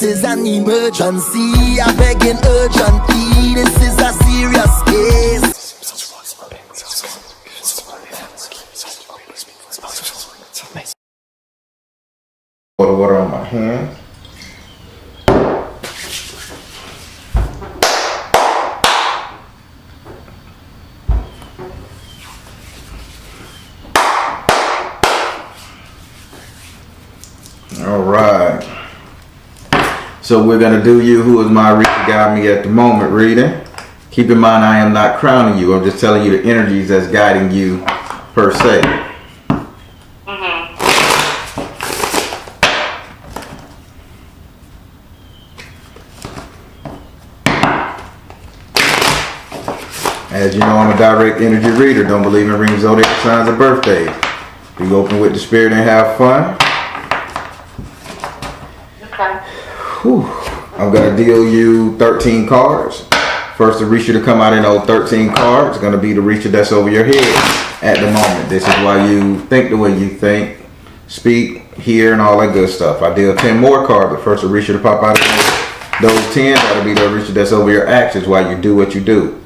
is an emergency. I begging urgently. This is a serious case. Water on my hand. All right. So we're gonna do you who is my reader guide me at the moment reading. Keep in mind I am not crowning you. I'm just telling you the energies that's guiding you per se. As you know, I'm a direct energy reader. Don't believe in ring zodiac signs or birthdays. Be open with the spirit and have fun. Okay. Whew. I'm going to deal you 13 cards. First Orisha to come out in those 13 cards is going to be the Orisha that's over your head at the moment. This is why you think the way you think, speak, hear, and all that good stuff. I deal 10 more cards, but first Orisha to pop out of those 10, that'll be the Orisha that's over your actions while you do what you do.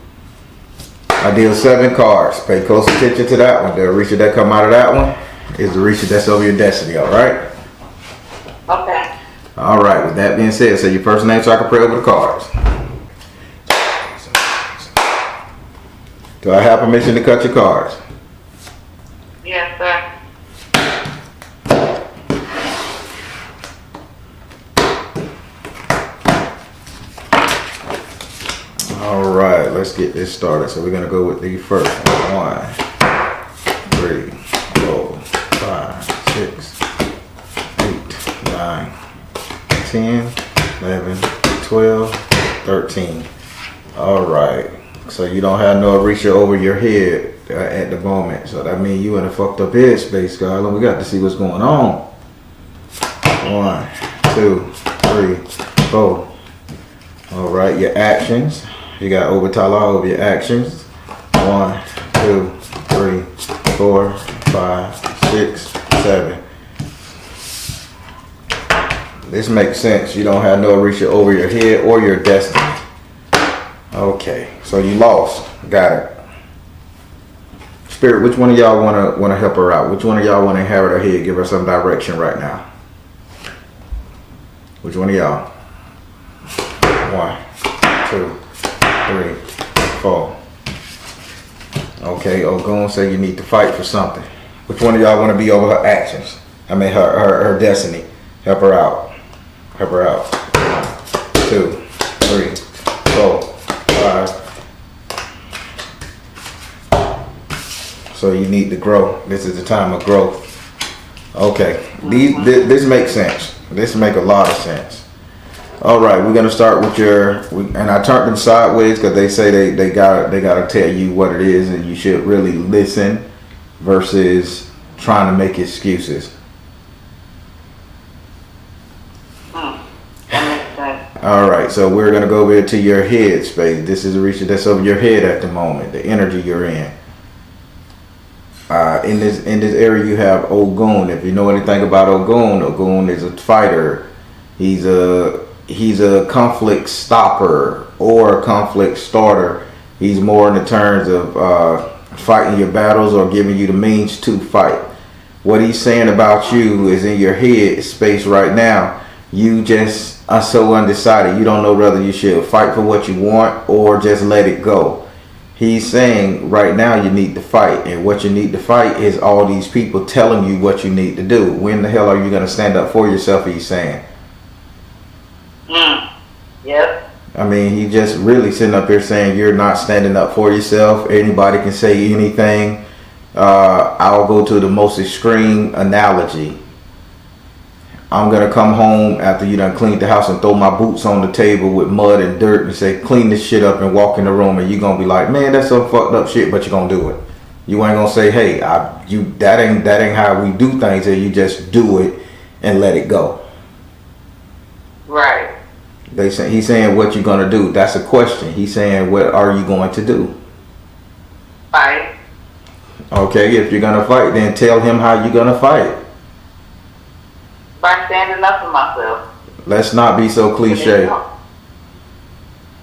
I deal 7 cards. Pay close attention to that one. The Orisha that come out of that one is the Orisha that's over your destiny, alright? Okay. Alright, with that being said, say your first name so I can pray over the cards. Do I have permission to cut your cards? Yes, sir. Alright, let's get this started. So we're going to go with the first one. 1, 3, 4, 5, 6, 8, 9, 10, 11, 12, 13. Alright. So you don't have no Orisha over your head at the moment. So that means you in a fucked up headspace, Scarlett. And we got to see what's going on. 1, 2, 3, 4. Alright, your actions. You got Obatala over your actions. 1, 2, 3, 4, 5, 6, 7. This makes sense. You don't have no Orisha over your head or your destiny. Okay, so you lost. Got it. Spirit, which one of y'all wanna help her out? Which one of y'all wanna inherit her head? Give her some direction right now. Which one of y'all? 1, 2, 3, 4. Okay, Ogun said you need to fight for something. Which one of y'all want to be over her actions? I mean her destiny. Help her out. Help her out. 1, 2, 3, 4, 5. So you need to grow. This is the time of growth. Okay, this makes sense. This make a lot of sense. All right, we're gonna start with and I turned them sideways because they say they gotta tell you what it is, and you should really listen versus trying to make excuses. All right, so we're gonna go over to your head space. This is Orisha that's over your head at the moment. The energy you're in. In this area you have Ogun. If you know anything about Ogun, Ogun is a fighter. He's a conflict stopper or a conflict starter. He's more in the terms of fighting your battles or giving you the means to fight. What he's saying about you is in your head space right now. You just are so undecided. You don't know whether you should fight for what you want or just let it go. He's saying right now you need to fight, and what you need to fight is all these people telling you what you need to do. When the hell are you going to stand up for yourself, he's saying. Yep. I mean, he just really sitting up here saying you're not standing up for yourself. Anybody can say anything. I'll go to the most extreme analogy. I'm going to come home after you done cleaned the house and throw my boots on the table with mud and dirt and say, clean this shit up and walk in the room, and you're going to be like, man, that's some fucked up shit, but you're going to do it. You ain't going to say, hey, that ain't how we do things, and you just do it and let it go. Right. He's saying what you're going to do. That's a question. He's saying, what are you going to do? Fight. Okay, if you're going to fight, then tell him how you're going to fight. By standing up for myself. Let's not be so cliche.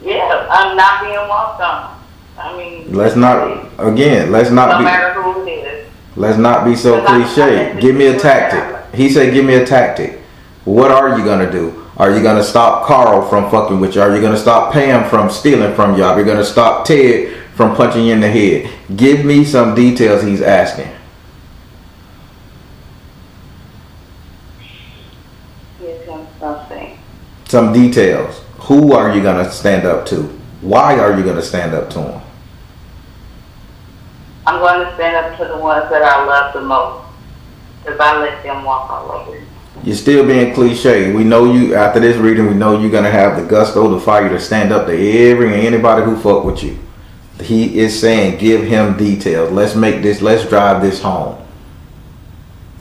Yeah, I'm not being walked on. I mean, Let's not, again, let's no not matter who it is. let's not be so cliche. Give me a tactic. He said, give me a tactic. What are you gonna do? Are you gonna stop Carl from fucking with you? Are you gonna stop Pam from stealing from you? Are you gonna stop Ted from punching you in the head? Give me some details he's asking. Give him something. Some details. Who are you gonna stand up to? Why are you gonna stand up to him? I'm going to stand up to the ones that I love the most. Because I let them walk all over me. You're still being cliche. We know you, after this reading, we know you're going to have the gusto, the fire to stand up to every and anybody who fuck with you. He is saying, give him details. Let's drive this home.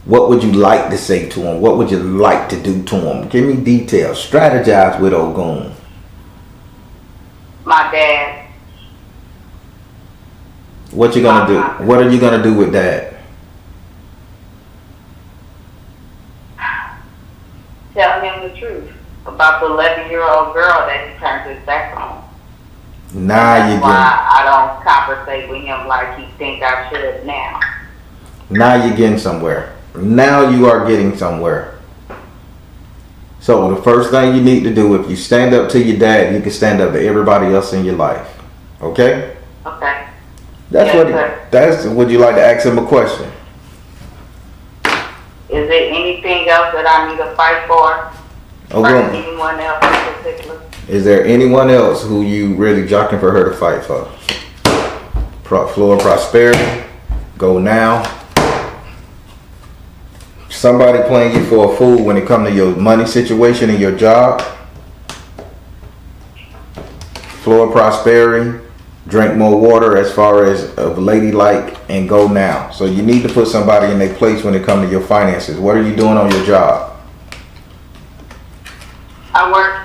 What would you like to say to him? What would you like to do to him? Give me details. Strategize with Ogun. My dad. What you gonna do? What are you gonna do with that? Tell him the truth about the 11-year-old girl that he turned his back on. Now I don't conversate with him like he think I should now. Now you're getting somewhere. Now you are getting somewhere. So the first thing you need to do, if you stand up to your dad, you can stand up to everybody else in your life. Okay? Okay. Would you like to ask him a question? Is there anything else that I need to fight for? Or anyone else in particular? Is there anyone else who you really jockeying for her to fight for? Flow of prosperity. Go now. Somebody playing you for a fool when it comes to your money situation and your job. Flow of prosperity. Drink more water as far as of ladylike and go now. So you need to put somebody in their place when it comes to your finances. What are you doing on your job? I work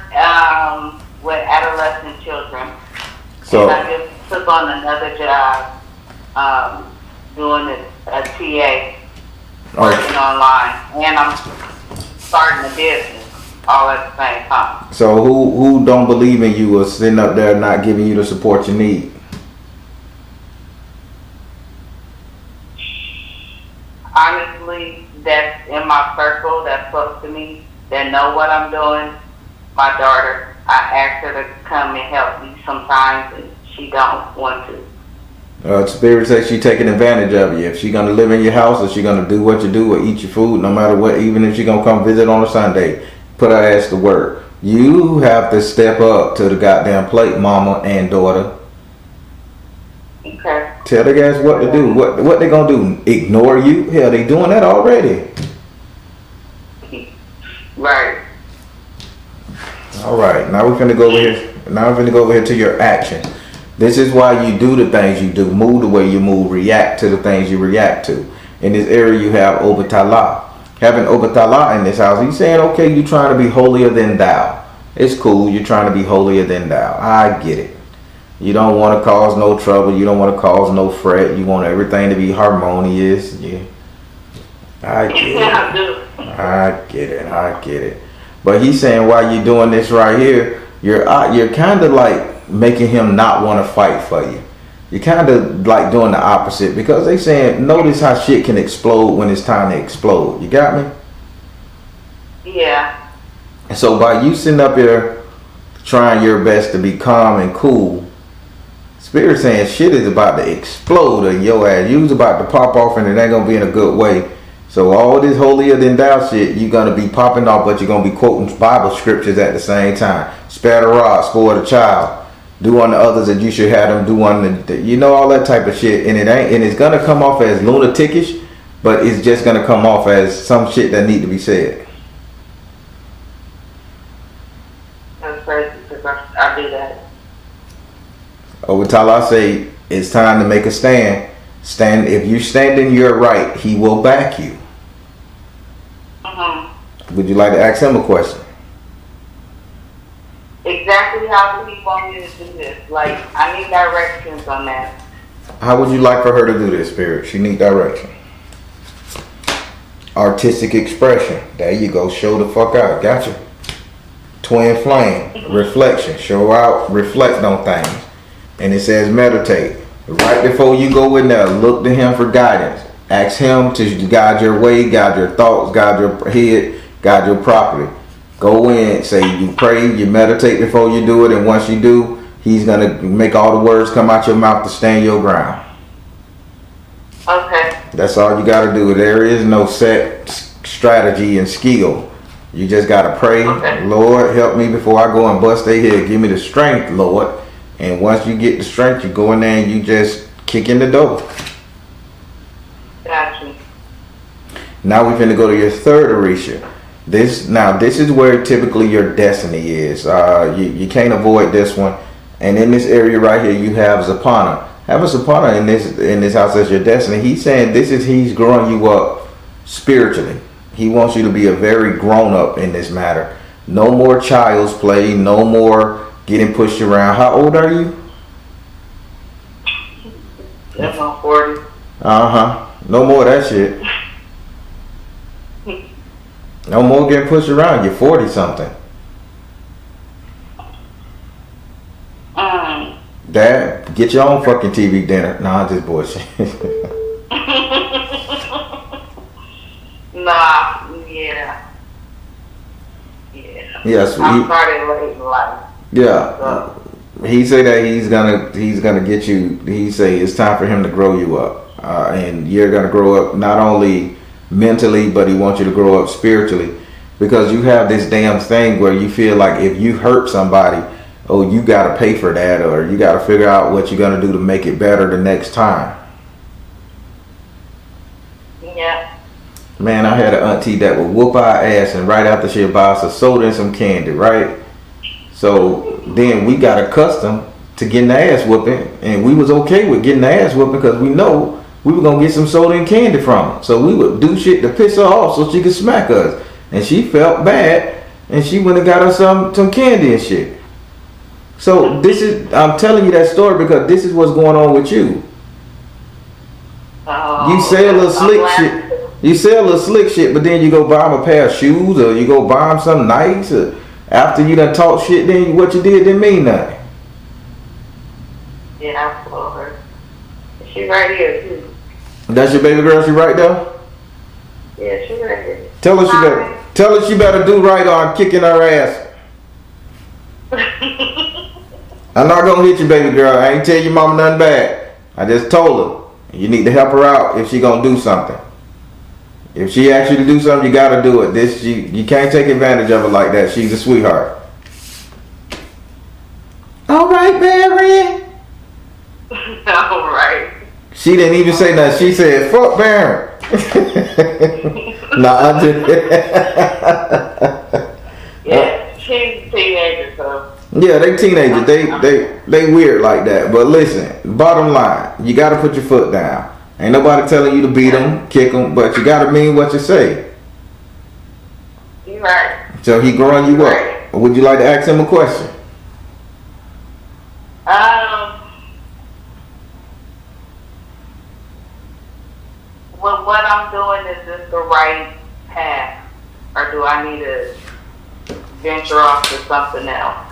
with adolescent children. So and I just took on another job doing a TA, working online, and I'm starting a business all at the same time. So who don't believe in you or sitting up there not giving you the support you need? Honestly, that's in my circle, that's close to me, that know what I'm doing. My daughter, I asked her to come and help me sometimes, and she don't want to. Spirit says she taking advantage of you. If she gonna live in your house, or she gonna do what you do or eat your food, no matter what, even if she gonna come visit on a Sunday, put her ass to work. You have to step up to the goddamn plate, mama and daughter. Okay. Tell the guys what to do. What they gonna do? Ignore you? Hell, they doing that already. Right. All right. Now we're finna go over here. Now we're finna go over here to your action. This is why you do the things you do. Move the way you move. React to the things you react to. In this area, you have Obatala. Having Obatala in this house, he's saying, okay, you're trying to be holier than thou. It's cool. You're trying to be holier than thou. I get it. You don't want to cause no trouble. You don't want to cause no fret. You want everything to be harmonious. Yeah. I get it. I get it. I get it. But he's saying while you're doing this right here, you're kind of like making him not want to fight for you. You're kind of like doing the opposite, because they saying notice how shit can explode when it's time to explode. You got me? Yeah. And so by you sitting up here trying your best to be calm and cool, Spirit saying shit is about to explode in your ass. You was about to pop off and it ain't gonna be in a good way. So all this holier than thou shit, you're gonna be popping off, but you're gonna be quoting Bible scriptures at the same time. Spare the rod, spoil the child. Do unto others that you should have them do unto, you know, all that type of shit. And it's gonna come off as lunatikish, but it's just gonna come off as some shit that need to be said. That's crazy because I do that. Obatala say it's time to make a stand. If you stand in your right, he will back you. Would you like to ask him a question? Exactly how do he want me to do this? Like, I need directions on that. How would you like for her to do this, Spirit? She need direction. Artistic expression. There you go. Show the fuck out. Gotcha. twin flame, reflection, show out, reflect on things. And it says meditate. Right before you go in there, look to him for guidance. Ask him to guide your way, guide your thoughts, guide your head, guide your property. Go in, say you pray, you meditate before you do it, and once you do, he's going to make all the words come out your mouth to stand your ground. Okay. That's all you got to do. There is no set strategy and skill. You just got to pray, okay. Lord, help me before I go and bust their head. Give me the strength, Lord. And once you get the strength, you go in there and you just kick in the door. Gotcha. Now we're going to go to your third Orisha. This is where typically your destiny is. You can't avoid this one. And in this area right here, you have Zapana. Having Zapana in this house as your destiny, he's saying he's growing you up spiritually. He wants you to be a very grown up in this matter. No more child's play. No more getting pushed around. How old are you? I'm 40. No more of that shit. No more getting pushed around. You're 40 something. Dad, get your own fucking TV dinner. Nah, I'm just bullshit. Nah, yeah. Yes, I started late in life. Yeah. So. He say that he's gonna get you. He say it's time for him to grow you up, and you're gonna grow up not only mentally, but he wants you to grow up spiritually, because you have this damn thing where you feel like if you hurt somebody, oh, you gotta pay for that, or you gotta figure out what you're gonna do to make it better the next time. Yeah. Man, I had an auntie that would whoop our ass, and right after she'd buy us a soda and some candy, right? So then we got accustomed to getting the ass whooping, and we was okay with getting the ass whooping because we know we were gonna get some soda and candy from her. So we would do shit to piss her off so she could smack us, and she felt bad, and she went and got her some candy and shit. So I'm telling you that story because this is what's going on with you. You say a little slick shit. You say a little slick shit, but then you go buy them a pair of shoes, or you go buy them something nice. Or after you done talk shit, then what you did didn't mean nothing. Yeah, I told her. She right here too. That's your baby girl? She right there? Yeah, she right here. Tell her she better do right, or I'm kicking her ass. I'm not gonna hit you, baby girl. I ain't tell your mama nothing bad. I just told her you need to help her out if she gonna do something. If she asks you to do something, you gotta do it. You can't take advantage of her like that. She's a sweetheart. All right, Barry. All right. She didn't even say nothing. She said, "Fuck Barry." Nah, I just. Yeah, she's a teenager, so. Yeah, they teenagers. They weird like that. But listen, bottom line, you got to put your foot down. Ain't nobody telling you to beat them, kick them, but you got to mean what you say. You right. So he growing you up. Would you like to ask him a question? Well, what I'm doing, is this the right path, or do I need to venture off to something else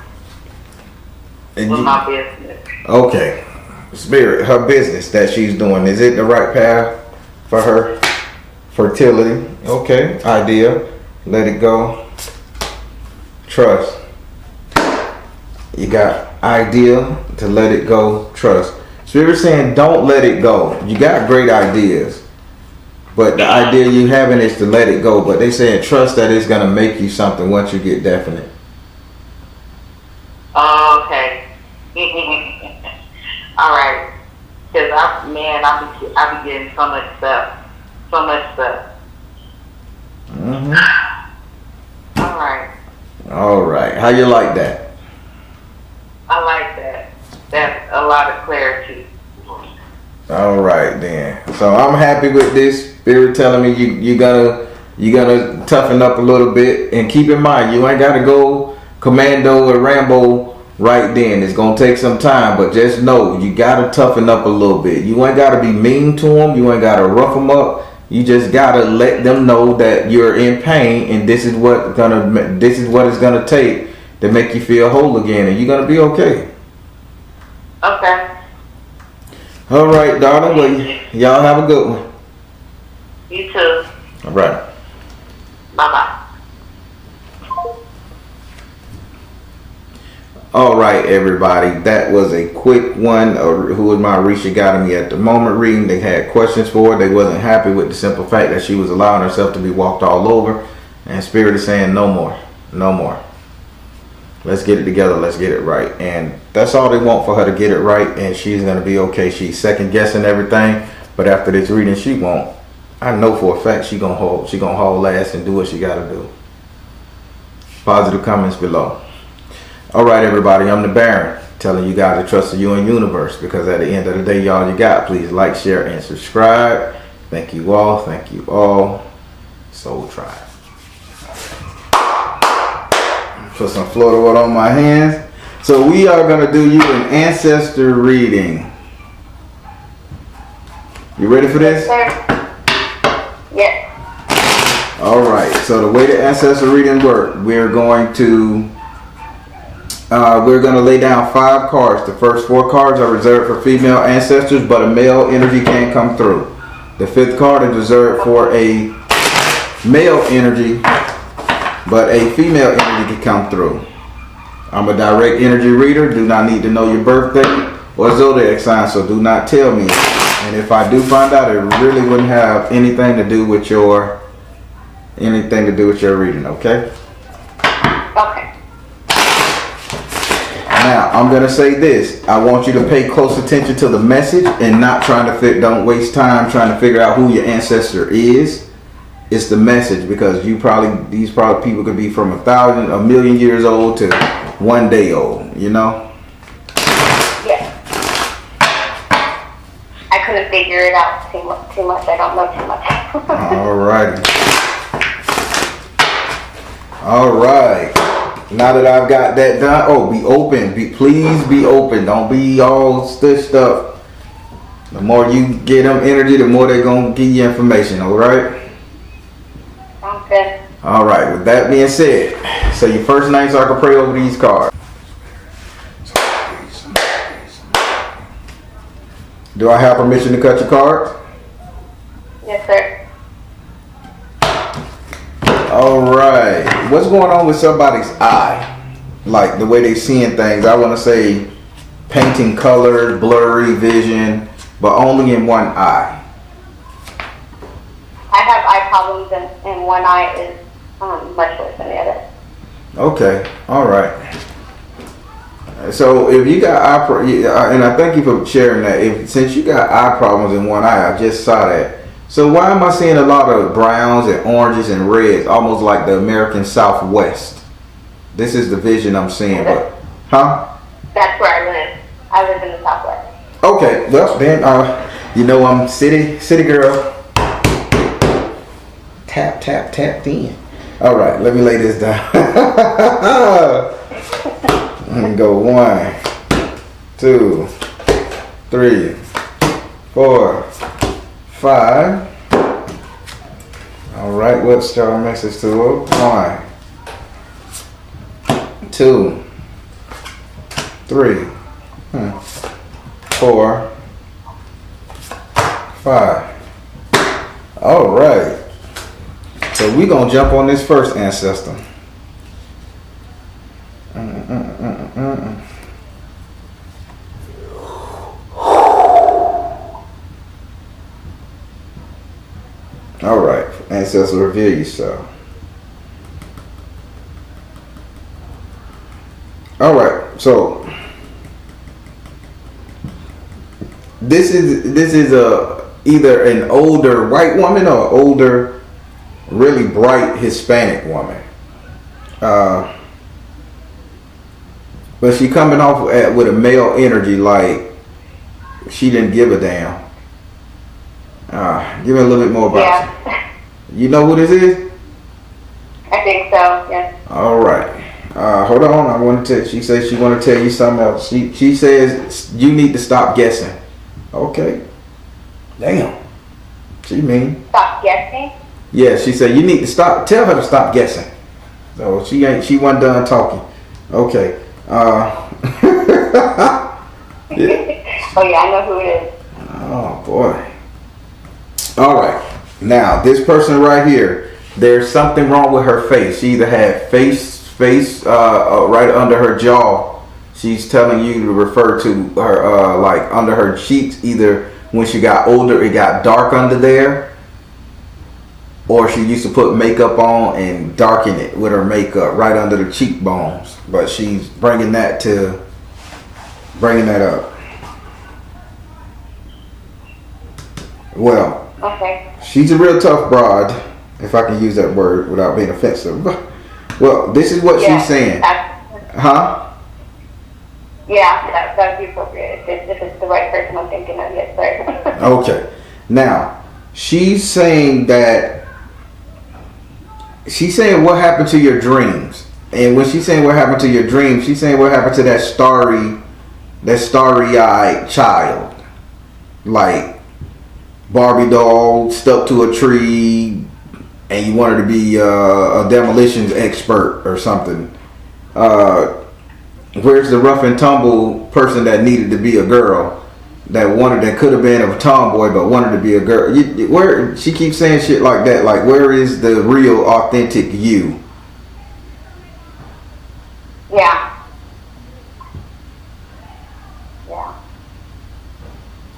with my business? Okay. Spirit, her business that she's doing, is it the right path for her? Fertility. Okay. Idea. Let it go. Trust. You got idea to let it go. Trust. Spirit saying don't let it go. You got great ideas, but the idea you having is to let it go. But they saying trust that it's gonna make you something once you get definite. Oh, okay. All right. Because I be getting so much stuff. Mm-hmm. All right. How you like that? I like that. That's a lot of clarity. All right then. So I'm happy with this. Spirit telling me you gonna toughen up a little bit, and keep in mind you ain't gotta go commando or Rambo right then. It's gonna take some time, but just know you gotta toughen up a little bit. You ain't gotta be mean to them. You ain't gotta rough them up. You just gotta let them know that you're in pain, and this is what it's gonna take that make you feel whole again, and you're gonna be okay. Okay. All right, darling. Well, y'all have a good one. You too. All right. Bye-bye. All right, everybody. That was a quick one. Who was my Risha got me at the moment reading? They had questions for her. They wasn't happy with the simple fact that she was allowing herself to be walked all over. And Spirit is saying no more. No more. Let's get it together. Let's get it right. And that's all they want for her to get it right. And she's going to be okay. She's second guessing everything. But after this reading, she won't. I know for a fact she gonna haul ass and do what she gotta do. Positive comments below. All right, everybody. I'm the Baron, telling you guys to trust in you and universe, because at the end of the day, y'all, you got. Please like, share, and subscribe. Thank you all. Thank you all. Soul Tribe. Put some Florida water on my hands. So we are gonna do you an ancestor reading. You ready for this? Yes, sir. Yes. All right. So the way the ancestor reading works, we're going to lay down 5 cards. The first 4 cards are reserved for female ancestors, but a male energy can come through. The 5th card is reserved for a male energy, but a female energy can come through. I'm a direct energy reader. Do not need to know your birthday or zodiac sign, so do not tell me. And if I do find out, it really wouldn't have anything to do with your reading, okay? Okay. Now, I'm going to say this. I want you to pay close attention to the message and not don't waste time trying to figure out who your ancestor is. It's the message, because these people could be from 1,000, 1,000,000 years old to 1 day old, you know? Yes. I couldn't figure it out too much. I don't know too much. All righty. All right. Now that I've got that done, be open. Please be open. Don't be all stitched up. The more you get them energy, the more they're going to give you information, all right? Sounds good. All right. With that being said, say your first name so I can pray over these cards. Do I have permission to cut your cards? Yes, sir. All right. What's going on with somebody's eye? Like the way they seeing things. I want to say painting colors, blurry vision, but only in one eye. I have eye problems, and one eye is much worse than the other. Okay. All right. So if you got and I thank you for sharing that. Since you got eye problems in one eye, I just saw that. So why am I seeing a lot of browns and oranges and reds, almost like the American Southwest? This is the vision I'm seeing, but That's where I live. I live in the Southwest. Okay, well then, I'm city girl. Tap, tap, tap in. All right, let me lay this down. Let me go 1, 2, 3, 4, 5. All right, what's your message to her? 1, 2, 3, 4, 5. All right. So we're going to jump on this first ancestor. All right. Ancestor, reveal yourself. All right. So this is either an older white woman or older, really bright Hispanic woman. But she coming off with a male energy, like she didn't give a damn. Give me a little bit more about you. You know who this is? I think so, yes. All right. Hold on. I want to. She says she want to tell you something else. She says you need to stop guessing. Okay. Damn. She mean. Stop guessing? Yeah. She said you need to stop. Tell her to stop guessing. So she wasn't done talking. Okay. Yeah. Oh yeah, I know who it is. Oh boy. All right. Now this person right here, there's something wrong with her face. She either had face right under her jaw. She's telling you to refer to her like under her cheeks. Either when she got older, it got dark under there, or she used to put makeup on and darken it with her makeup right under the cheekbones. But she's bringing that up. Well, Okay. she's a real tough broad, if I can use that word without being offensive. Well, this is what she's saying. Huh? Yeah, that would be appropriate if it's the right person I'm thinking of. Yes, sir. Okay. Now, she's saying what happened to your dreams. And when she's saying what happened to your dreams, she's saying what happened to that starry-eyed child. Like Barbie doll stuck to a tree and you wanted to be a demolitions expert or something. Where's the rough and tumble person that needed to be a girl, that could have been a tomboy but wanted to be a girl? Where she keeps saying shit like that, like where is the real authentic you? Yeah.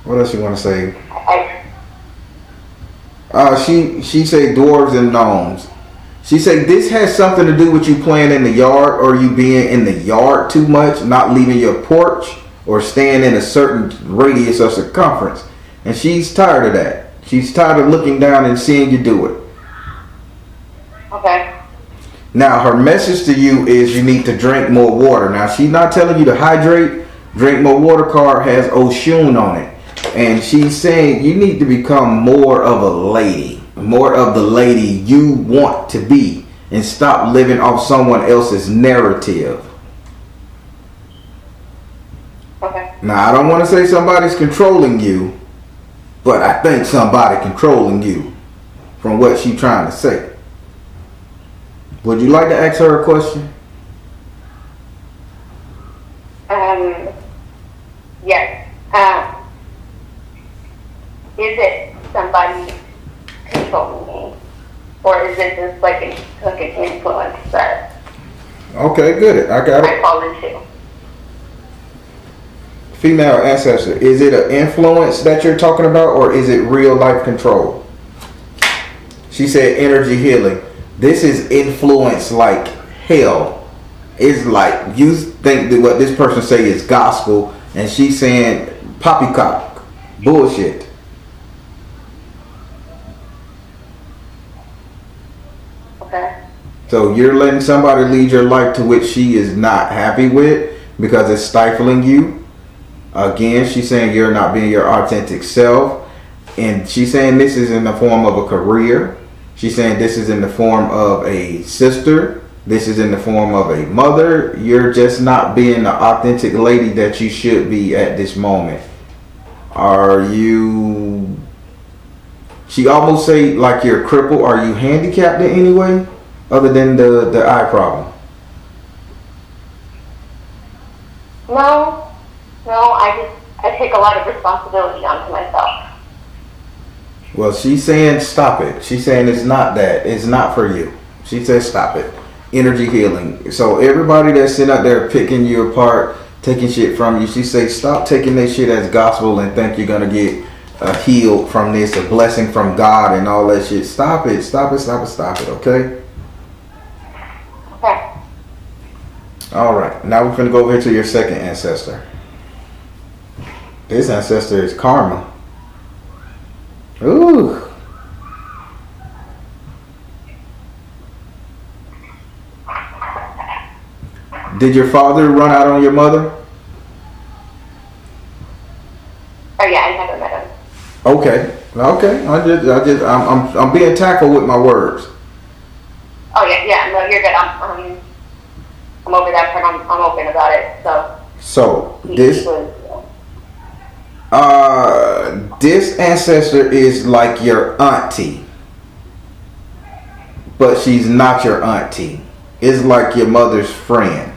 What else you want to say? I She say dwarves and gnomes. She say this has something to do with you playing in the yard, or you being in the yard too much, not leaving your porch, or staying in a certain radius or circumference. And she's tired of that. She's tired of looking down and seeing you do it. Okay. Now her message to you is you need to drink more water. Now she's not telling you to hydrate. Drink more water card has Oshun on it. And she's saying you need to become more of a lady. More of the lady you want to be. And stop living off someone else's narrative. Okay. Now I don't want to say somebody's controlling you. But I think somebody controlling you. From what she's trying to say. Would you like to ask her a question? Yes. Is it somebody controlling me, or is it just like an influence that Okay, good. I got I it. fall into? Female ancestor. Is it an influence that you're talking about, or is it real life control? She said energy healing. This is influence like hell. It's like you think that what this person say is gospel, and she's saying poppycock bullshit. Okay. So you're letting somebody lead your life to which she is not happy with because it's stifling you. Again, she's saying you're not being your authentic self, and she's saying this is in the form of a career. She's saying this is in the form of a sister. This is in the form of a mother. You're just not being the authentic lady that you should be at this moment. Are you... She almost say like you're crippled. Are you handicapped in any way other than the eye problem? No, I take a lot of responsibility onto myself. Well, she's saying stop it. She's saying it's not that. It's not for you. She says stop it. Energy healing. So everybody that's sitting out there picking you apart, taking shit from you, she says stop taking that shit as gospel and think you're going to get healed from this, a blessing from God and all that shit. Stop it. Stop it. Stop it. Stop it. Okay? Okay. All right. Now we're going to go over here to your second ancestor. This ancestor is Karma. Ooh. Did your father run out on your mother? Oh yeah, I never met him. Okay. I'm being tactful with my words. Oh yeah. No, you're good. I'm over that part. I'm open about it. So He this was, this ancestor is like your auntie, but she's not your auntie. It's like your mother's friend.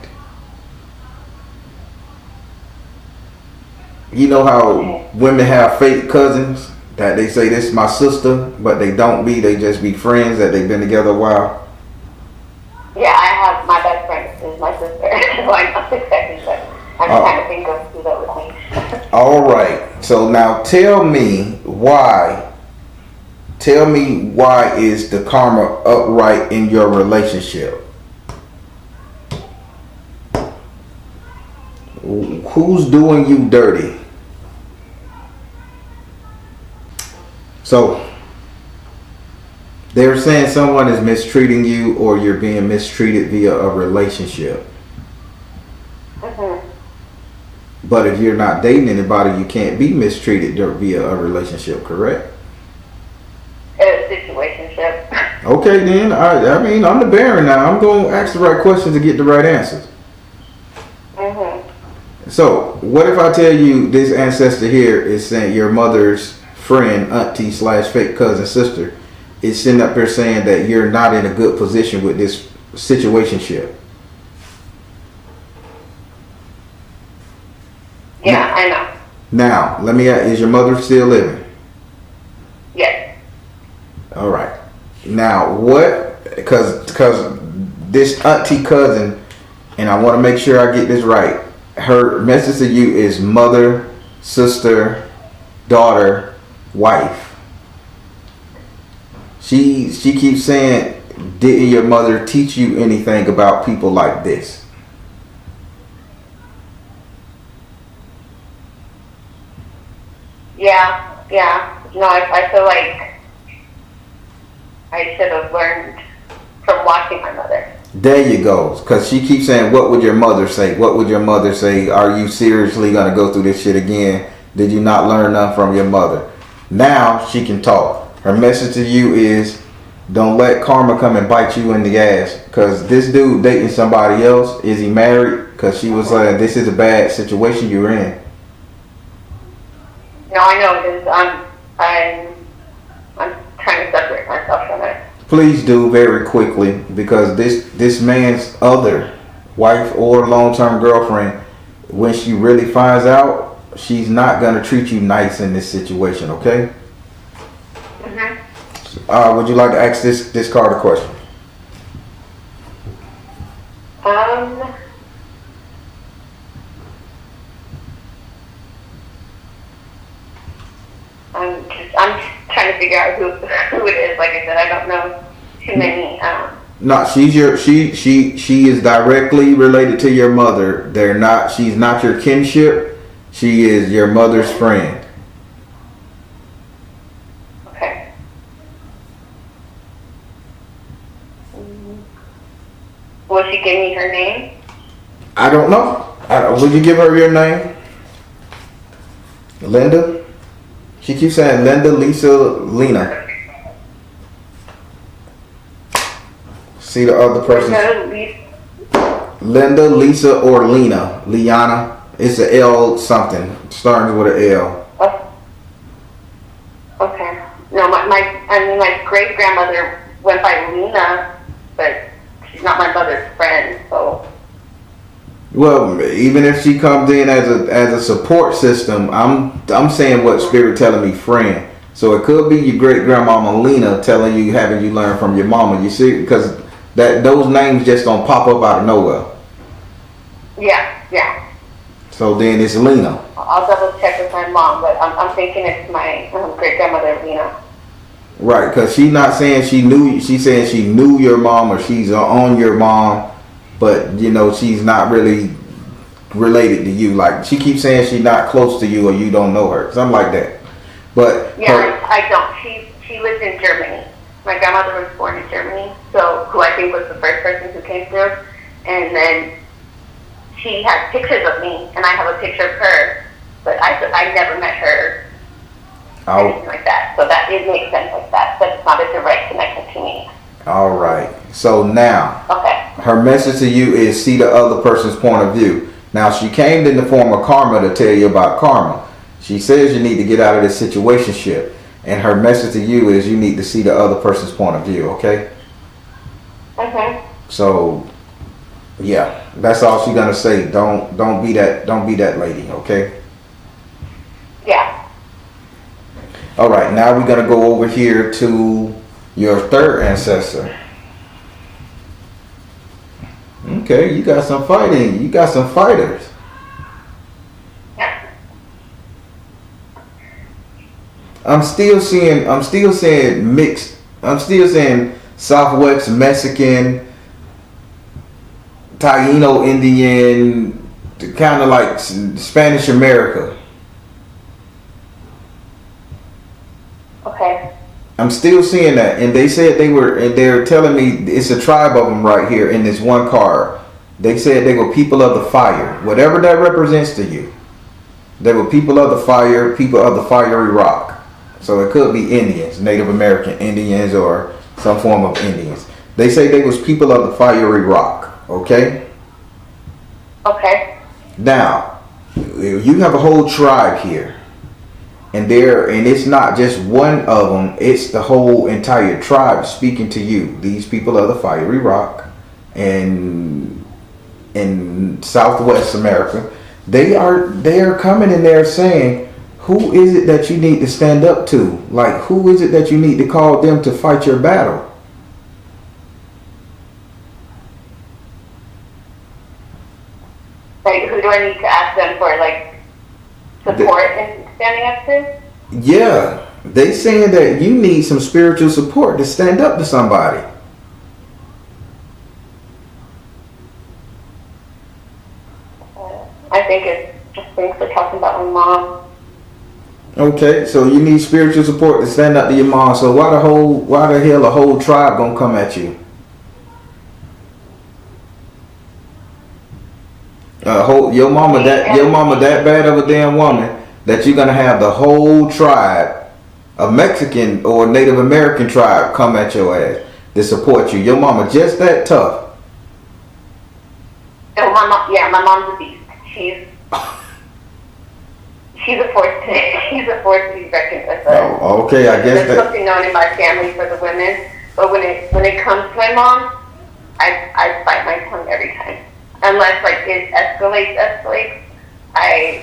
You know how women have fake cousins that they say this is my sister, but they don't be. They just be friends that they've been together a while. Yeah, I have my best friend is my sister. So I'm not expecting that. I'm trying to think of who that would be. All right. So now tell me why. Tell me why is the karma upright in your relationship? Who's doing you dirty? So they're saying someone is mistreating you or you're being mistreated via a relationship. But if you're not dating anybody, you can't be mistreated via a relationship, correct? A situationship. Okay, then. I mean, I'm the Baron now. I'm going to ask the right questions to get the right answers. So, what if I tell you this ancestor here is saying your mother's friend, auntie / fake cousin, sister, is sitting up here saying that you're not in a good position with this situationship? Yeah, I know. Now, let me ask, is your mother still living? Yes. All right. Now, what, because this auntie cousin, and I want to make sure I get this right, her message to you is mother, sister, daughter, wife. She keeps saying, didn't your mother teach you anything about people like this? Yeah. No, I feel like I should have learned from watching my mother. There you go. Because she keeps saying, what would your mother say? What would your mother say? Are you seriously going to go through this shit again? Did you not learn nothing from your mother? Now she can talk. Her message to you is, don't let karma come and bite you in the ass. Because this dude dating somebody else, is he married? Because she was like, this is a bad situation you're in. No, I know it is. I'm trying to separate myself from it. Please do, very quickly, because this man's other wife or long-term girlfriend, when she really finds out, she's not going to treat you nice in this situation, okay? Would you like to ask this card a question? I'm trying to figure out who it is. Like I said, I don't know too many. No, she is directly related to your mother. She's not your kinship. She is your mother's friend. Okay. Will she give me her name? I don't know. Will you give her your name? Linda? She keeps saying Linda, Lisa, Lena. See the other person. Linda, Lisa, or Lena. Liana. It's a L something. Starting with an L. Oh. Okay. No, my great grandmother went by Lena, but she's not my mother's friend, so. Well, even if she comes in as a support system, I'm saying what spirit telling me friend. So it could be your great grandmama Lena having you learn from your mama. You see, because those names just don't pop up out of nowhere. Yeah. So then it's Lena. I'll double check with my mom, but I'm thinking it's my great grandmother Lena. Right, because she's not saying she knew. She's saying she knew your mom or she's on your mom. But, she's not really related to you. Like, she keeps saying she's not close to you or you don't know her. Something like that. But yeah, I don't. She lives in Germany. My grandmother was born in Germany, so who I think was the first person who came through. And then she has pictures of me, and I have a picture of her. But I never met her. Anything like that. So that it makes sense like that. But it's not a direct connection to me. All right. So now, okay. Her message to you is see the other person's point of view. Now, she came in the form of karma to tell you about karma. She says you need to get out of this situationship. And her message to you is you need to see the other person's point of view, okay? Okay. So, yeah, that's all she's gonna say. Don't be that lady, okay? All right, now we're gonna go over here to your third ancestor. Okay, you got some fighting. You got some fighters. Yeah. I'm still seeing mixed. I'm still seeing Southwest Mexican, Taino Indian, kind of like Spanish America. Okay. I'm still seeing that, and they said they're telling me it's a tribe of them right here in this one card. They said they were people of the fire, whatever that represents to you. They were people of the fire, people of the fiery rock. So it could be Indians, Native American Indians, or some form of Indians. They say they was people of the fiery rock. Okay. Okay. Now, you have a whole tribe here. And it's not just one of them, it's the whole entire tribe speaking to you. These people are the fiery rock and in Southwest America. They are coming in there saying, who is it that you need to stand up to? Like, who is it that you need to call them to fight your battle? Like, who do I need to ask them for, like, support in standing up to? Yeah, they saying that you need some spiritual support to stand up to somebody. I think they're talking about my mom. Okay, so you need spiritual support to stand up to your mom. So why the hell a whole tribe gonna come at you? Your mama that bad of a damn woman that you're gonna have the whole tribe, a Mexican or Native American tribe, come at your ass to support you. Your mama just that tough. Oh, my mom's a beast. She's a force to be reckoned with. Oh, okay, I guess there's something known in my family for the women, but when it comes to my mom, I bite my tongue every time. Unless like it escalates, I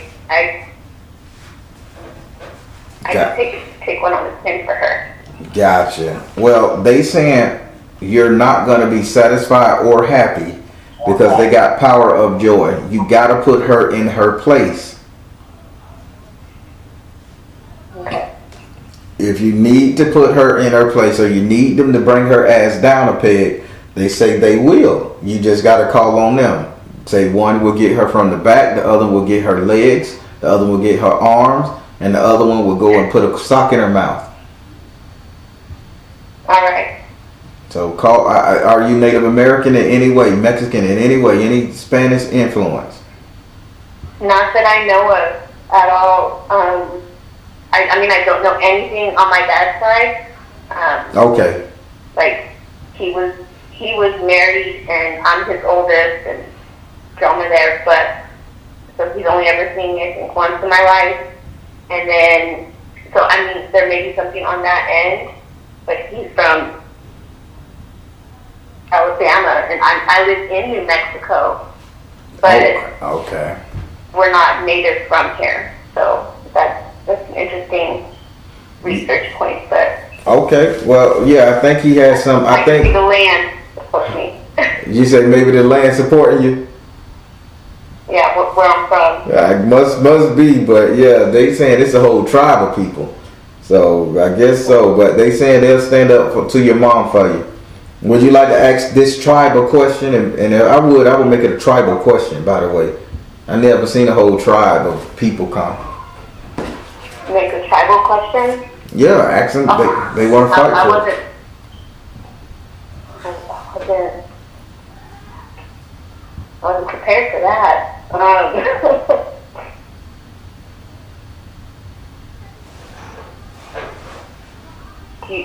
just take one on the chin for her. Gotcha. Well, they saying you're not gonna be satisfied or happy because they got power of joy. You gotta put her in her place. Okay. If you need to put her in her place or you need them to bring her ass down a peg, they say they will. You just gotta call on them. Say one will get her from the back, the other will get her legs, the other will get her arms, and the other one will go and put a sock in her mouth. All right. So are you Native American in any way, Mexican in any way, any Spanish influence? Not that I know of at all. I mean, I don't know anything on my dad's side. Okay. Like, he was married, and I'm his oldest, and drama there, but, so he's only ever seen me, I think, once in my life. And then, so, I mean, there may be something on that end, but he's from Alabama, and I live in New Mexico, but okay. We're not native from here, so that's an interesting research point, but. Okay, well, yeah, I think he has some, I think. The land supports me. You said maybe the land supporting you? Yeah, where I'm from. Must be, but yeah, they saying it's a whole tribe of people. So I guess so, but they saying they'll stand up to your mom for you. Would you like to ask this tribal question? And I would make it a tribal question, by the way. I never seen a whole tribe of people come. Make a tribal question? Yeah, ask them. They want to fight for it. I wasn't prepared for that.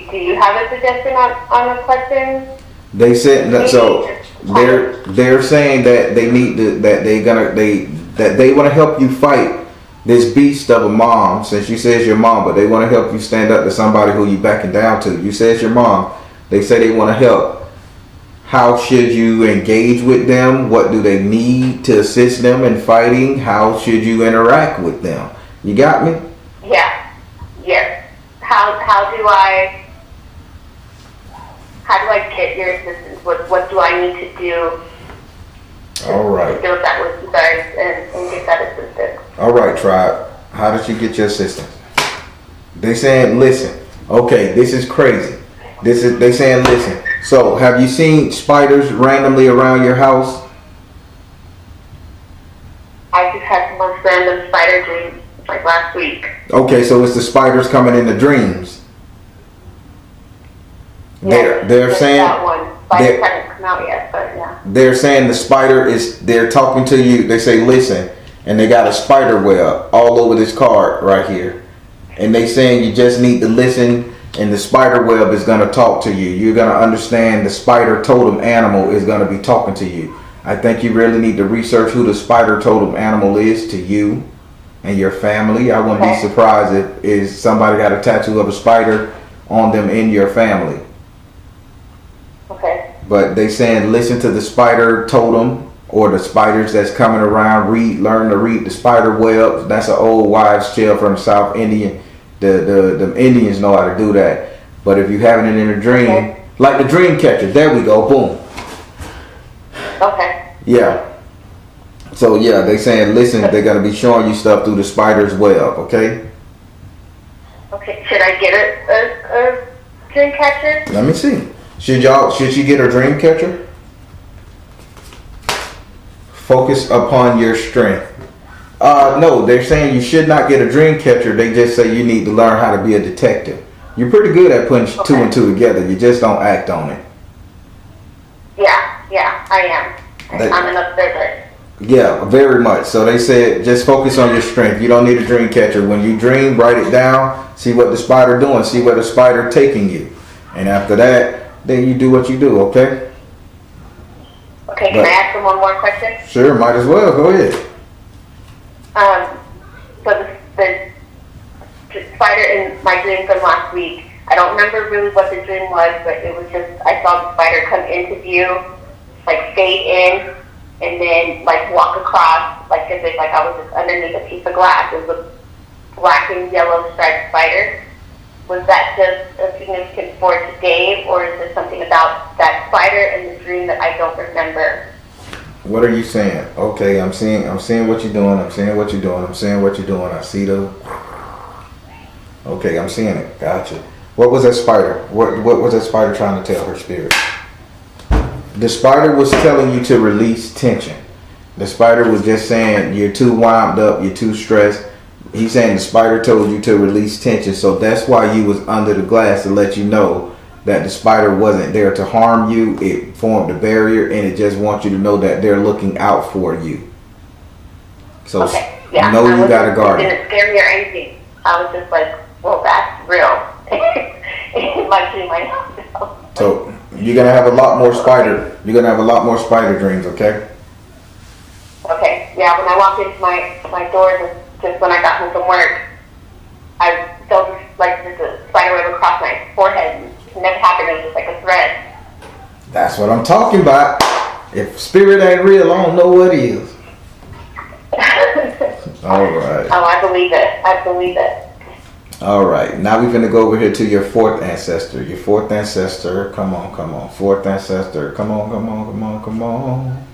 Do you have a suggestion on the question? They said so. They're saying that they need to that they want to help you fight this beast of a mom. Since you say it's your mom, but they want to help you stand up to somebody who you backing down to. You say it's your mom. They say they want to help. How should you engage with them? What do they need to assist them in fighting? How should you interact with them? You got me? Yeah. Yes. how do I get your assistance? What do I need to do All right. to build that with you guys and get that assistance? All right, tribe. How did you get your assistance? They saying, listen. Okay, this is crazy. They saying, listen. So, have you seen spiders randomly around your house? I just had the most random spider dream like last week. Okay, so it's the spiders coming in the dreams. They're saying that one. Spiders haven't come out yet, but yeah. They're saying the spider is. They're talking to you. They say, listen, and they got a spider web all over this card right here, and they saying you just need to listen. And the spider web is going to talk to you. You're going to understand the spider totem animal is going to be talking to you. I think you really need to research who the spider totem animal is to you and your family. I wouldn't be surprised if somebody got a tattoo of a spider on them in your family. Okay. But they saying listen to the spider totem or the spiders that's coming around. Learn to read the spider webs. That's an old wives' tale from South Indian. The Indians know how to do that. But if you having it in a dream, like the dream catcher, there we go, boom. Okay. Yeah. So yeah, they saying listen, they're gonna be showing you stuff through the spider's web, okay? Okay. Should I get a dream catcher? Let me see. Should she get a dream catcher? Focus upon your strength. No, they're saying you should not get a dream catcher. They just say you need to learn how to be a detective. You're pretty good at putting two and two together. You just don't act on it. Yeah, I am. I'm an observer. Yeah, very much. So they said just focus on your strength. You don't need a dream catcher. When you dream, write it down. See what the spider doing. See where the spider taking you. And after that, then you do what you do, okay? Okay, can I ask them one more question? Sure, might as well. Go ahead. So the spider in my dream from last week, I don't remember really what the dream was, but it was just, I saw the spider come into view, like fade in, and then like walk across, like as if like I was just underneath a piece of glass. It was a black and yellow striped spider. Was that just a significance for today, or is there something about that spider in the dream that I don't remember? What are you saying? Okay, I'm seeing what you're doing. I'm seeing what you're doing. I'm seeing what you're doing. I see the. Okay, I'm seeing it. Gotcha. What was that spider? What was that spider trying to tell her spirit? The spider was telling you to release tension. The spider was just saying you're too wound up. You're too stressed. He's saying the spider told you to release tension, so that's why you was under the glass to let you know that the spider wasn't there to harm you. It formed a barrier, and it just wants you to know that they're looking out for you. So okay. Yeah, know you got a guardian. It didn't scare me or anything. I was just like, well, that's real. In my dream, I know. So you're gonna have a lot more spider. You're gonna have a lot more spider dreams, okay? Okay. Yeah. When I walked into my doors, just when I got home from work, I felt like there's a spider web across my forehead. It never happened. It was just like a thread. That's what I'm talking about. If spirit ain't real, I don't know what is. All right. Oh, I believe it. All right. Now we're gonna go over here to your fourth ancestor. Your fourth ancestor. Come on. Fourth ancestor. Come on.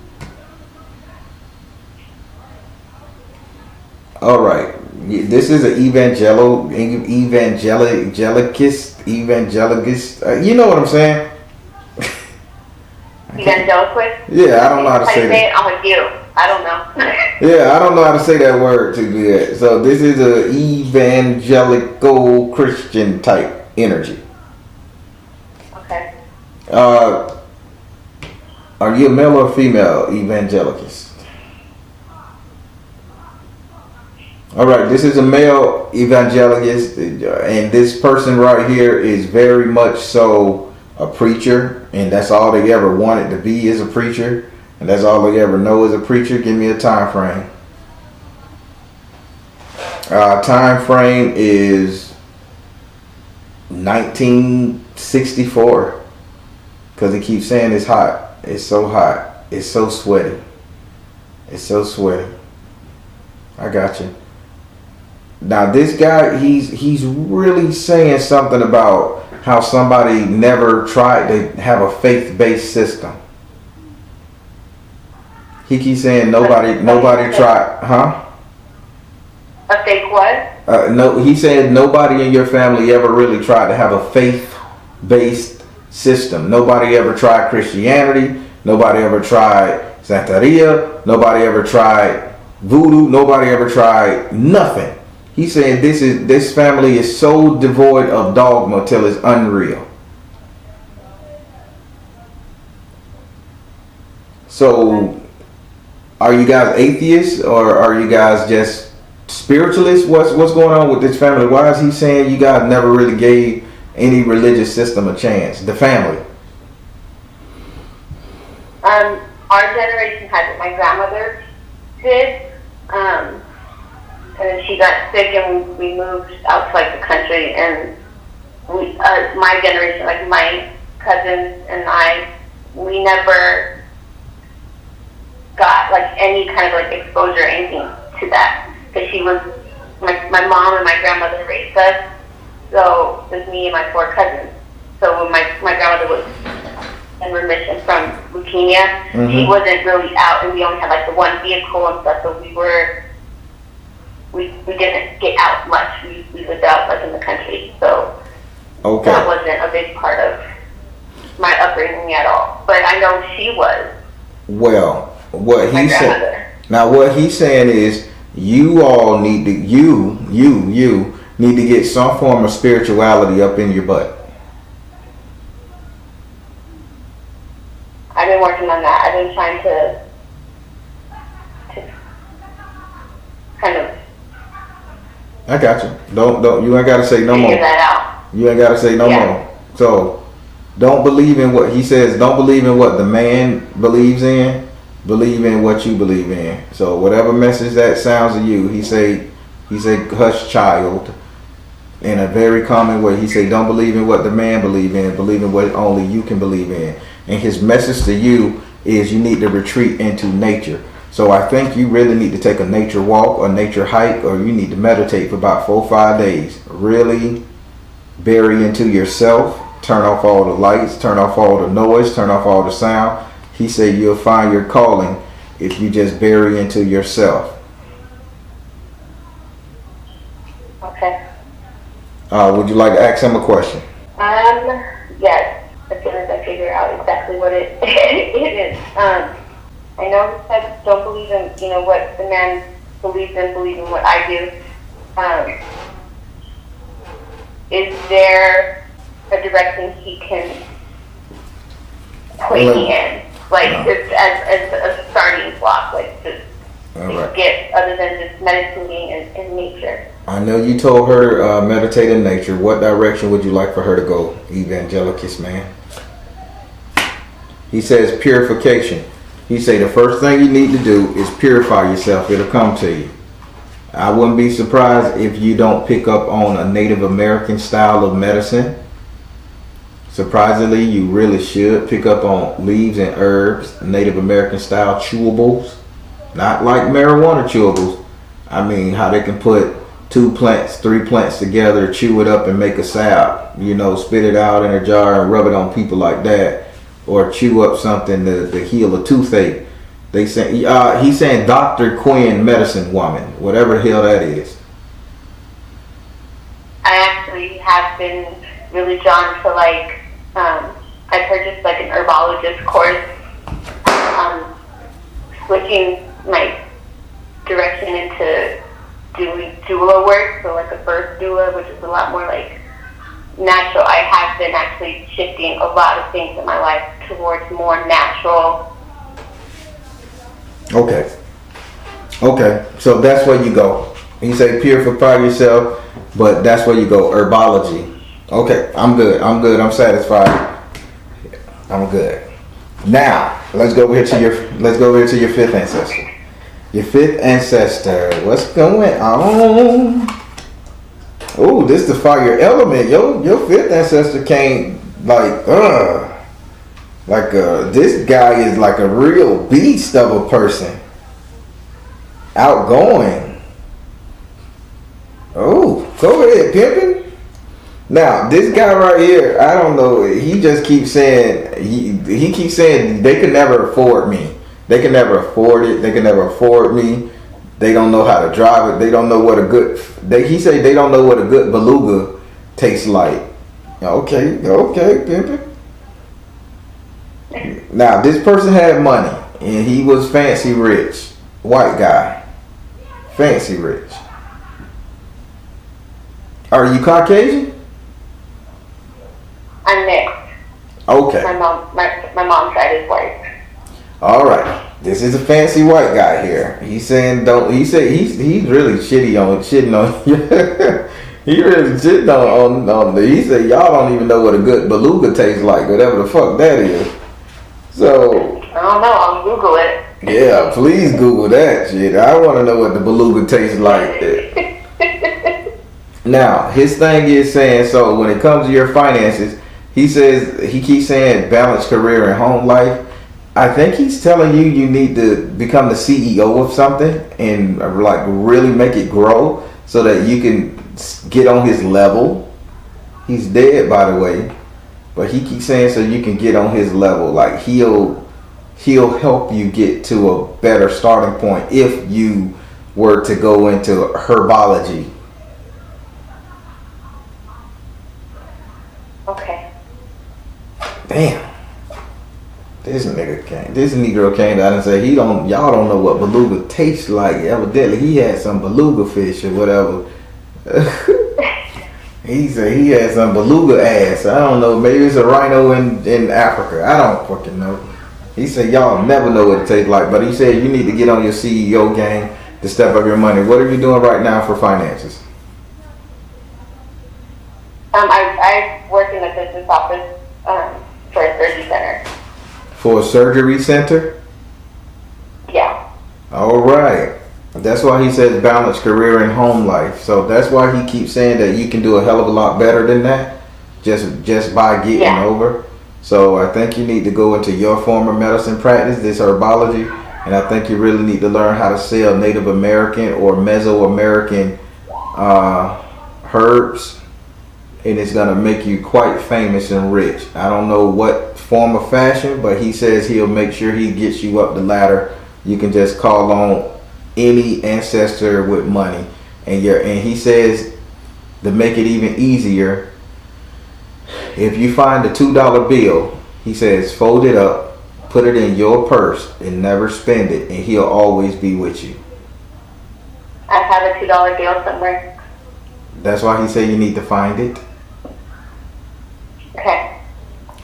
All right. This is an evangelicist. You know what I'm saying? Evangelicist? Yeah, I don't know how to say that. I'm with you. I don't know. Yeah, I don't know how to say that word too good. So this is an evangelical Christian type energy. Okay. Are you a male or female evangelicist? All right, this is a male evangelist, and this person right here is very much so a preacher, and that's all they ever wanted to be is a preacher, and that's all they ever know is a preacher. Give me a time frame. Time frame is 1964, because it keeps saying it's hot. It's so hot. It's so sweaty. I got you. Now this guy, he's really saying something about how somebody never tried to have a faith-based system. He keeps saying nobody tried, huh? A fake what? No, he said nobody in your family ever really tried to have a faith-based system. Nobody ever tried Christianity. Nobody ever tried Santeria. Nobody ever tried voodoo. Nobody ever tried nothing. He's saying this family is so devoid of dogma till it's unreal. So, are you guys atheists or are you guys just spiritualists? What's going on with this family? Why is he saying you guys never really gave any religious system a chance? The family. Our generation had it. My grandmother did. And then she got sick and we moved out to like the country, and we, my generation, like my cousins and I, we never got like any kind of like exposure or anything to that. Because she was, my mom and my grandmother raised us, so it was me and my 4 cousins. So when my grandmother was in remission from leukemia, she wasn't really out, and we only had like the one vehicle and stuff, so we didn't get out much. We lived out like in the country, so that wasn't a big part of my upbringing at all. But I know she was. Well, what he's saying is you all need to you need to get some form of spirituality up in your butt. I've been working on that. I've been trying to kind of. I got you. Don't you ain't gotta say no more. Figure that out. You ain't gotta say no more. So don't believe in what he says. Don't believe in what the man believes in. Believe in what you believe in. So whatever message that sounds to you, he say hush child in a very common way. He say don't believe in what the man believe in. Believe in what only you can believe in. And his message to you is you need to retreat into nature. So I think you really need to take a nature walk or nature hike, or you need to meditate for about 4 or 5 days. Really bury into yourself. Turn off all the lights. Turn off all the noise. Turn off all the sound. He said you'll find your calling if you just bury into yourself. Okay. Would you like to ask him a question? Yes. As soon as I figure out exactly what it is. I know he said don't believe in, what the man believes in, believe in what I do. Is there a direction he can point me in? Like, just as a starting block, like, just get, other than just meditating in nature. I know you told her meditate in nature. What direction would you like for her to go, evangelicus man? He says purification. He say the first thing you need to do is purify yourself. It'll come to you. I wouldn't be surprised if you don't pick up on a Native American style of medicine. Surprisingly, you really should pick up on leaves and herbs, Native American style chewables. Not like marijuana chewables. I mean, how they can put 2 plants, 3 plants together, chew it up and make a salve. Spit it out in a jar and rub it on people like that. Or chew up something to heal a toothache. They say he's saying Dr. Quinn, medicine woman, whatever the hell that is. I actually have been really drawn to I purchased like an herbologist course, switching my direction into doing doula work, so like a birth doula, which is a lot more like natural. I have been actually shifting a lot of things in my life towards more natural. Okay, so that's where you go. You say purify yourself, but that's where you go. Herbology. Okay, I'm good. I'm satisfied. I'm good. Now let's go over here to your 5th ancestor. Your 5th ancestor. What's going on? Oh, this is the fire element. Your 5th ancestor came this guy is like a real beast of a person. Outgoing. Go ahead, pimpin'. Now, this guy right here, I don't know. He just keeps saying he keeps saying they could never afford me. They can never afford it. They can never afford me. They don't know how to drive it. They don't know what a good. He say they don't know what a good beluga tastes like. Okay, pimpin'. Now, this person had money and he was fancy rich, white guy, fancy rich. Are you Caucasian? I'm mixed. Okay. My mom's side is white. All right. This is a fancy white guy here. He's saying don't. He said he's really shitting on. He really shitting on. He said y'all don't even know what a good beluga tastes like. Whatever the fuck that is. So. I don't know. I'll Google it. Yeah, please Google that shit. I want to know what the beluga tastes like. Now his thing is saying so when it comes to your finances. He says he keeps saying balanced career and home life. I think he's telling you need to become the CEO of something and like really make it grow so that you can get on his level. He's dead, by the way, but he keeps saying so you can get on his level. Like he'll help you get to a better starting point if you were to go into herbology. Okay. Damn. This Negro came down and said y'all don't know what beluga tastes like. Evidently he had some beluga fish or whatever. He said he had some beluga ass. I don't know, maybe it's a rhino in Africa. I don't fucking know. He said y'all never know what it tastes like, but he said you need to get on your CEO game to step up your money. What are you doing right now for finances? I work in a business office for a surgery center. For a surgery center? Yeah. All right. That's why he says balanced career and home life. So that's why he keeps saying that you can do a hell of a lot better than that just by getting over. So I think you need to go into your form of medicine practice, this herbology, and I think you really need to learn how to sell Native American or Mesoamerican herbs, and it's going to make you quite famous and rich. I don't know what form of fashion, but he says he'll make sure he gets you up the ladder. You can just call on any ancestor with money, and he says to make it even easier, if you find a $2 bill, he says fold it up, put it in your purse, and never spend it, and he'll always be with you. I have a $2 bill somewhere. That's why he said you need to find it. Okay.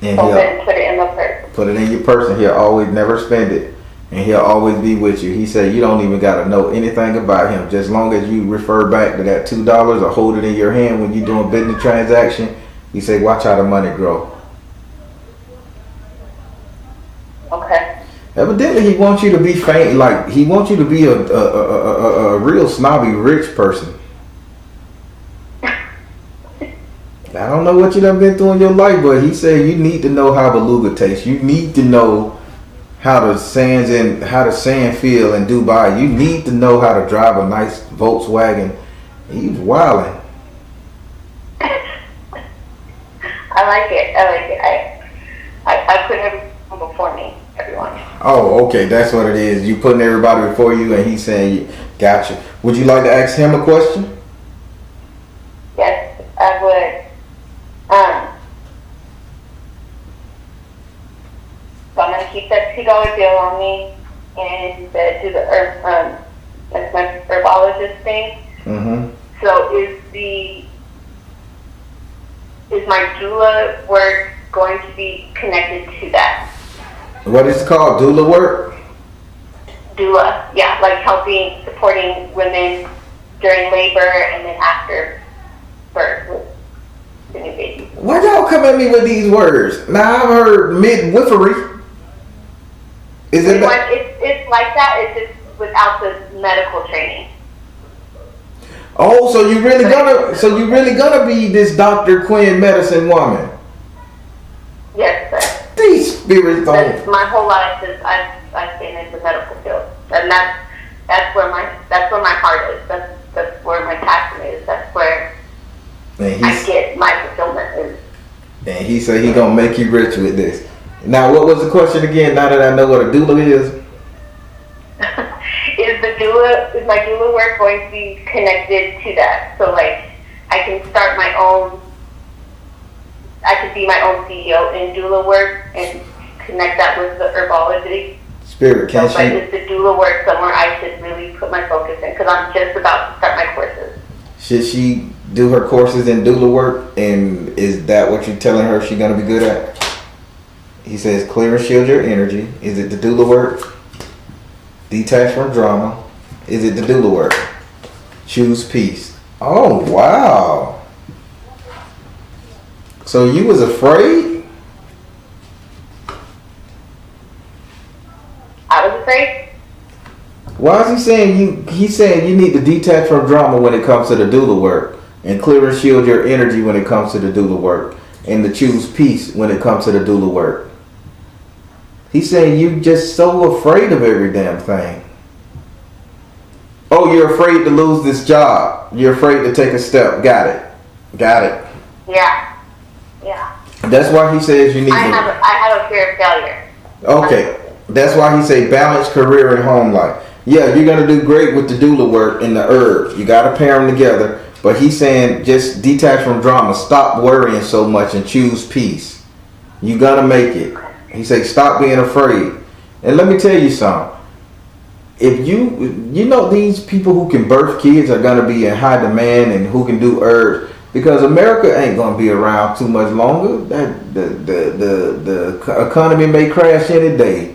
And fold it and put it in my purse. Put it in your purse, and he'll always never spend it, and he'll always be with you. He said you don't even got to know anything about him. Just long as you refer back to that $2 or hold it in your hand when you're doing business transaction. He said, watch how the money grow. Okay. Evidently, he wants you to be like he wants you to be a real snobby rich person. I don't know what you done been through in your life, but he said you need to know how beluga tastes. You need to know how the sand feel in Dubai. You need to know how to drive a nice Volkswagen. He's wilding. I like it. I put everyone before me, everyone. Oh, okay, that's what it is. You putting everybody before you, and he's saying, "Gotcha." Would you like to ask him a question? Yes, I would. So I'm gonna keep that $2 bill on me and do the herb, that's my herbologist thing. Mm-hmm. So is my doula work going to be connected to that? What is it called? Doula work? Doula, yeah, like supporting women during labor and then after birth with the new baby. Why y'all come at me with these words? Now I've heard midwifery. Is it? It's like that. It's just without the medical training. Oh, so you really gonna be this Dr. Quinn medicine woman? Yes, sir. These spirits That's don't. my whole life is I've been in the medical field, and that's where my heart is. That's where my passion is. That's where And I get my fulfillment. And he said he gonna make you rich with this. Now, what was the question again? Now that I know what a doula is. Is my doula work going to be connected to that? So like, I can start my own. I could be my own CEO in doula work and connect that with the herbology. Spirit, can she? Is the doula work somewhere I should really put my focus in? Because I'm just about to start my courses. Should she do her courses in doula work? And is that what you're telling her she's gonna be good at? He says, clear and shield your energy. Is it the doula work? Detach from drama. Is it the doula work? Choose peace. Oh, wow. So you was afraid? I was afraid. Why is he saying you? He's saying you need to detach from drama when it comes to the doula work, and clear and shield your energy when it comes to the doula work, and to choose peace when it comes to the doula work. He's saying you just so afraid of every damn thing. Oh, you're afraid to lose this job. You're afraid to take a step. Got it. Yeah. That's why he says you need. I have a fear of failure. Okay. That's why he say balance career and home life. Yeah, you're gonna do great with the doula work and the herbs. You gotta pair them together. But he's saying just detach from drama. Stop worrying so much and choose peace. You're gonna make it. He say stop being afraid. And let me tell you something. If you know these people who can birth kids are gonna be in high demand and who can do herbs, because America ain't gonna be around too much longer. That the economy may crash any day.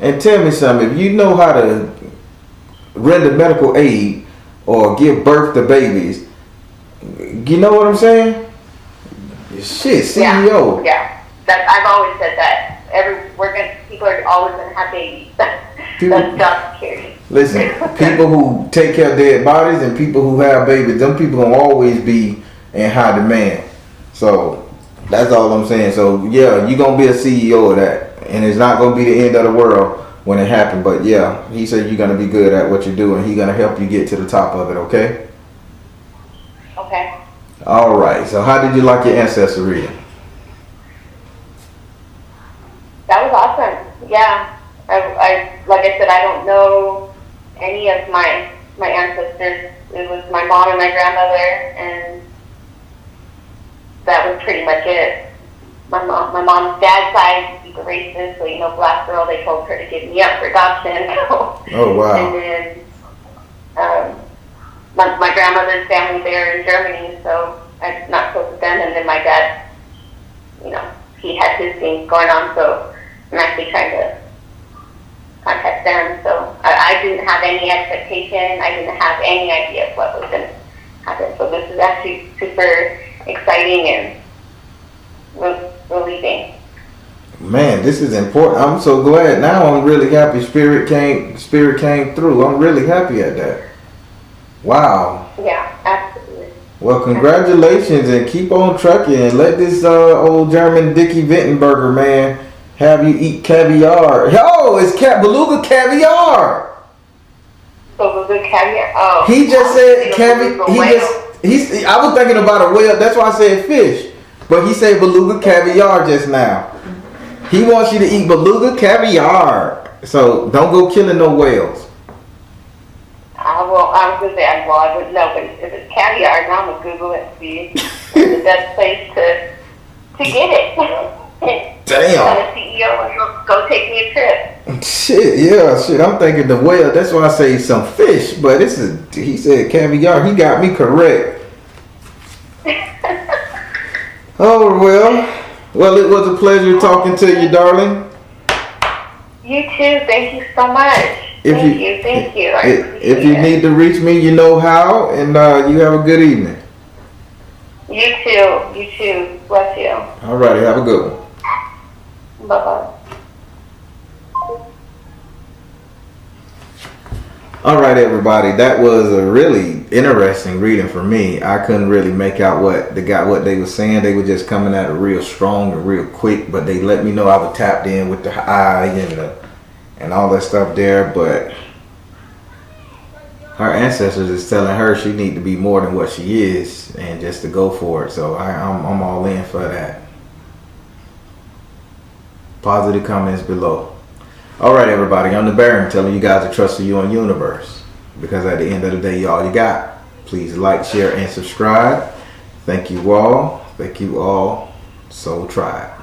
And tell me something, if you know how to render medical aid or give birth to babies, you know what I'm saying? Shit, CEO. Yeah. I've always said that. People are always gonna have babies. That's job security. Listen, people who take care of dead bodies and people who have babies, them people gonna always be in high demand. So that's all I'm saying. So yeah, you're gonna be a CEO of that, and it's not gonna be the end of the world when it happens. But yeah, he said you're gonna be good at what you do, and he's gonna help you get to the top of it. Okay. Okay. All right. So how did you like your ancestor reading? That was awesome. Yeah. I like I said, I don't know any of my ancestors. It was my mom and my grandmother, and that was pretty much it. My mom's dad's side, he's a racist, so black girl. They told her to give me up for adoption. Oh wow. And then my grandmother's family there in Germany, so I'm not close with them. And then my dad, he had his things going on, so I'm actually trying to contact them. So I didn't have any expectation. I didn't have any idea of what was going to happen. So this is actually super exciting and relieving. Man, this is important. I'm so glad. Now I'm really happy Spirit came through. I'm really happy at that. Wow. Yeah, absolutely. Well, congratulations and keep on trucking and let this old German Dickie Wittenberger man have you eat caviar. Oh, it's beluga caviar. Beluga caviar. Oh. He just said caviar. I was thinking about a whale. That's why I said fish. But he said beluga caviar just now. He wants you to eat beluga caviar. So don't go killing no whales. I was going to say, I wouldn't know, but if it's caviar, now I'm going to Google it and see what's the best place to get it. Damn. The CEO will go take me a trip. Shit. I'm thinking the whale. That's why I say some fish. But he said caviar. He got me correct. Oh, well, it was a pleasure talking to you, darling. You too. Thank you so much. Thank you. If you need to reach me, you know how, and you have a good evening. You too. Bless you. All righty, have a good one. Bye-bye. All right, everybody. That was a really interesting reading for me. I couldn't really make out what they were saying. They were just coming at it real strong and real quick, but they let me know I was tapped in with the eye and all that stuff there. But her ancestors is telling her she need to be more than what she is, and just to go for it. So I'm all in for that. Positive comments below. All right, everybody. I'm the Baron, telling you guys to trust in your universe, because at the end of the day, y'all you got. Please like, share, and subscribe. Thank you all. Thank you all. Soul Tribe.